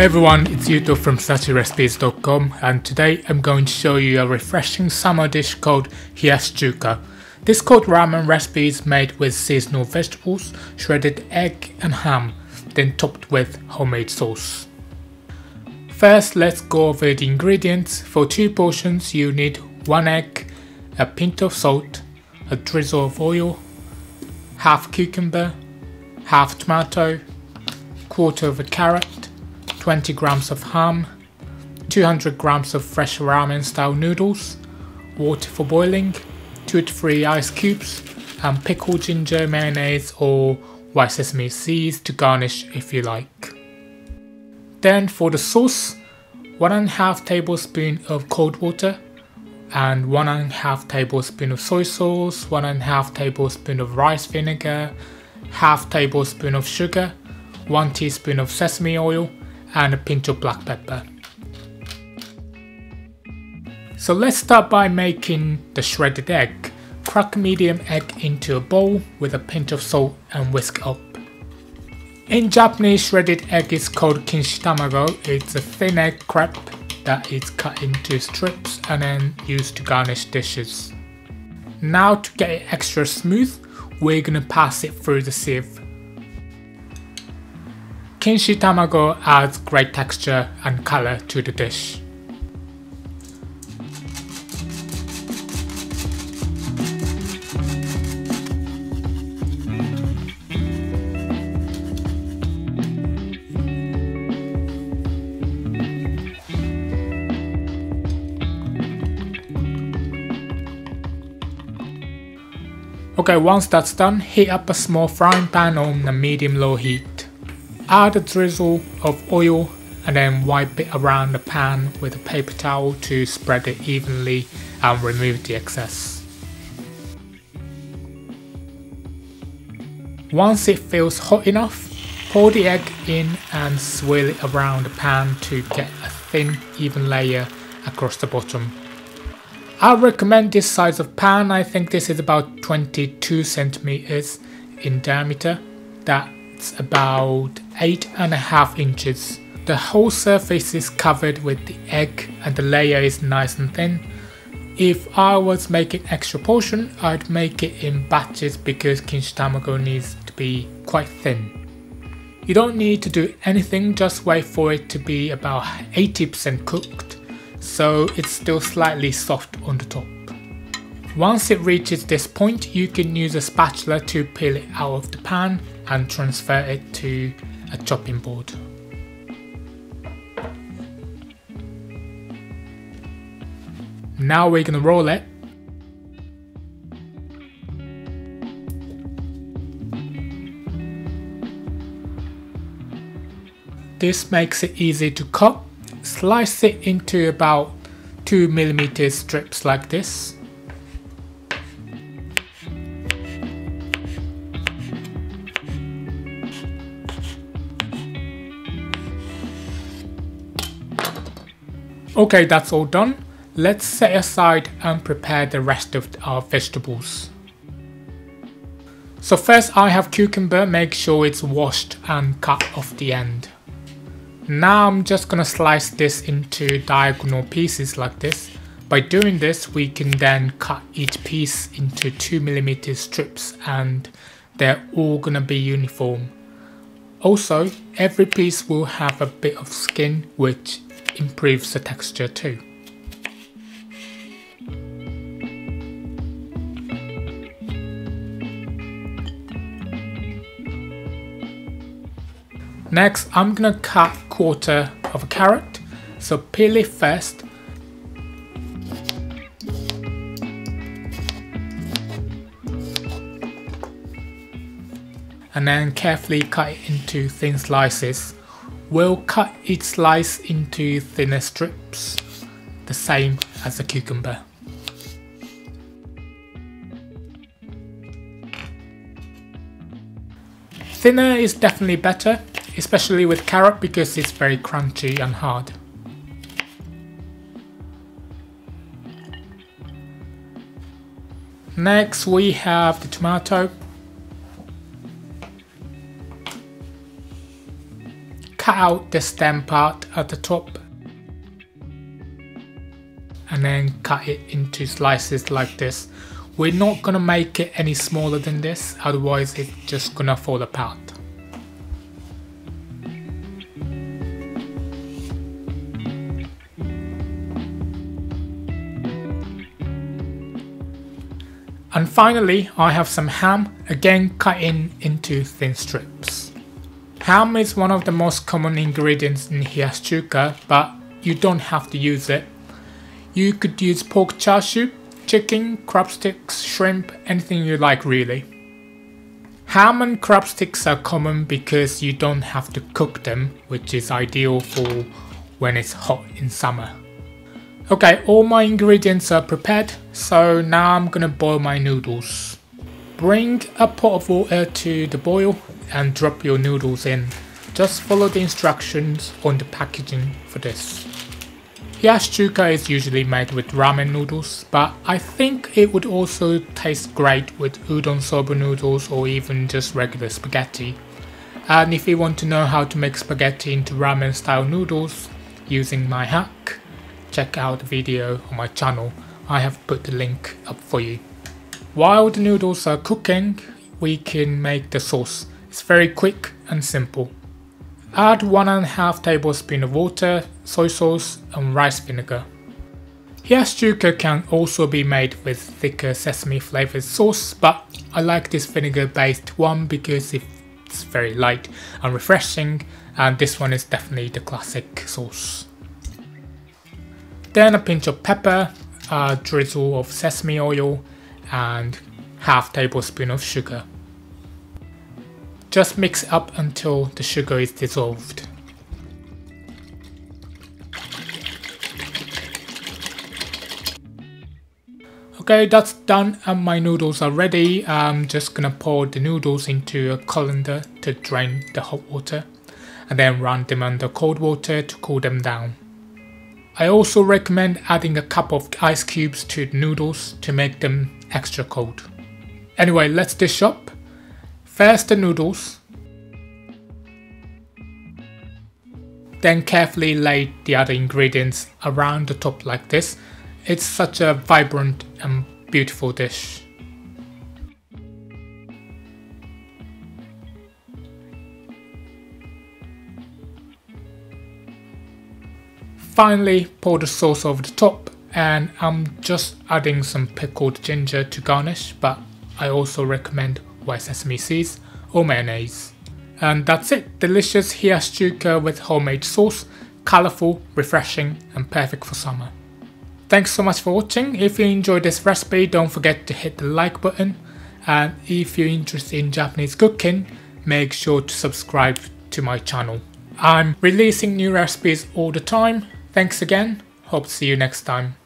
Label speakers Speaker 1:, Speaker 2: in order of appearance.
Speaker 1: Hey everyone, it's Yuto from SachiRecipes.com, and today I'm going to show you a refreshing summer dish called Hiyashi Chuka. This cold ramen recipe is made with seasonal vegetables, shredded egg and ham, then topped with homemade sauce. First, let's go over the ingredients. For 2 portions you need 1 egg, a pinch of salt, a drizzle of oil, half cucumber, half tomato, quarter of a carrot, 20 grams of ham, 200 grams of fresh ramen style noodles, water for boiling, 2 to 3 ice cubes, and pickled ginger, mayonnaise or white sesame seeds to garnish if you like. Then for the sauce, 1.5 tablespoon of cold water and 1.5 tablespoon of soy sauce, 1.5 tablespoon of rice vinegar, half tablespoon of sugar, 1 teaspoon of sesame oil, and a pinch of black pepper. So let's start by making the shredded egg. Crack a medium egg into a bowl with a pinch of salt and whisk up. In Japanese, shredded egg is called Kinshi Tamago. It's a thin egg crepe that is cut into strips and then used to garnish dishes. Now to get it extra smooth, we're gonna pass it through the sieve. Kinshi Tamago adds great texture and color to the dish. Okay, once that's done, heat up a small frying pan on a medium-low heat. Add a drizzle of oil and then wipe it around the pan with a paper towel to spread it evenly and remove the excess. Once it feels hot enough, pour the egg in and swirl it around the pan to get a thin, even layer across the bottom. I recommend this size of pan. I think this is about 22 centimeters in diameter. That's about 8.5 inches. The whole surface is covered with the egg and the layer is nice and thin. If I was making extra portion, I'd make it in batches because Kinshi Tamago needs to be quite thin. You don't need to do anything, just wait for it to be about 80% cooked, so it's still slightly soft on the top. Once it reaches this point, you can use a spatula to peel it out of the pan and transfer it to a chopping board. Now we're gonna roll it. This makes it easy to cut. Slice it into about 2mm strips like this. Okay, that's all done. Let's set aside and prepare the rest of our vegetables. So first I have cucumber, make sure it's washed and cut off the end. Now I'm just gonna slice this into diagonal pieces like this. By doing this, we can then cut each piece into 2mm strips and they're all gonna be uniform. Also, every piece will have a bit of skin which improves the texture too. Next, I'm gonna cut quarter of a carrot, so peel it first. And then carefully cut it into thin slices. We'll cut each slice into thinner strips, the same as the cucumber. Thinner is definitely better, especially with carrot because it's very crunchy and hard. Next we have the tomato. cut out the stem part at the top and then cut it into slices like this. We're not gonna make it any smaller than this, otherwise it's just gonna fall apart. And finally, I have some ham, again cut into thin strips. Ham is one of the most common ingredients in Hiyashi Chuka, but you don't have to use it. You could use pork char siu, chicken, crab sticks, shrimp, anything you like really. Ham and crab sticks are common because you don't have to cook them, which is ideal for when it's hot in summer. Okay, all my ingredients are prepared, so now I'm gonna boil my noodles. Bring a pot of water to the boil and drop your noodles in. Just follow the instructions on the packaging for this. Hiyashi Chuka is usually made with ramen noodles, but I think it would also taste great with udon soba noodles or even just regular spaghetti. And if you want to know how to make spaghetti into ramen style noodles using my hack, check out the video on my channel. I have put the link up for you. While the noodles are cooking, we can make the sauce. It's very quick and simple. Add 1.5 tablespoons of water, soy sauce and rice vinegar. Hiyashi Chuka can also be made with thicker sesame flavoured sauce, but I like this vinegar based one because it's very light and refreshing, and this one is definitely the classic sauce. Then a pinch of pepper, a drizzle of sesame oil and half tablespoon of sugar. Just mix it up until the sugar is dissolved. Okay, that's done and my noodles are ready. I'm just gonna pour the noodles into a colander to drain the hot water and then run them under cold water to cool them down. I also recommend adding a cup of ice cubes to the noodles to make them extra cold. Anyway, let's dish up. First the noodles, then carefully lay the other ingredients around the top like this. It's such a vibrant and beautiful dish. Finally, pour the sauce over the top, and I'm just adding some pickled ginger to garnish, but I also recommend white sesame seeds or mayonnaise. And that's it, delicious Hiyashi Chuka with homemade sauce, colourful, refreshing and perfect for summer. Thanks so much for watching. If you enjoyed this recipe, don't forget to hit the like button, and if you're interested in Japanese cooking, make sure to subscribe to my channel. I'm releasing new recipes all the time. Thanks again, hope to see you next time.